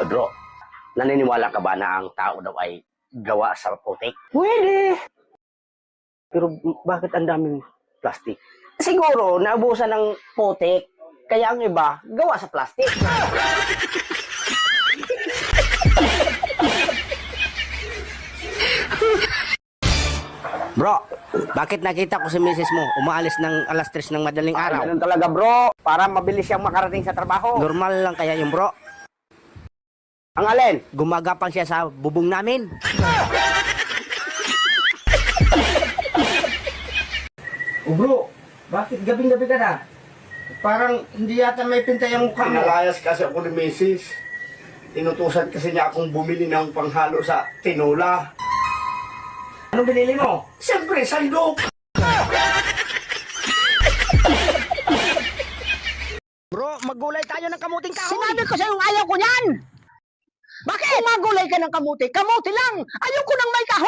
Bro, naniniwala ka ba na ang tao daw ay gawa sa putik? Pwede. Pero bakit ang daming plastic? Siguro, naubusan ng putik, kaya ang iba, gawa sa plastic. Bro, bakit nakita ko si misis mo umaalis ng alas 3 ng madaling araw? Ganun talaga bro, para mabilis siyang makarating sa trabaho. Normal lang kaya yung bro? Ang alin? Gumagapang siya sa bubong namin. Bro, bakit gabing-gabi ka na? Parang hindi yata may pintay ang mukha mo. Pinalayas kasi ako ni Mrs. Inutusan kasi niya akong bumili ng panghalo sa tinola. Ano binili mo? Siyempre, sandok! Bro, maggulay tayo ng kamuting kahoy. Sinabi ko sa'yo ayaw ko niyan! Bakit? Kung magulay ka ng kamuti, kamuti lang! Ayaw ko ng may kahoy!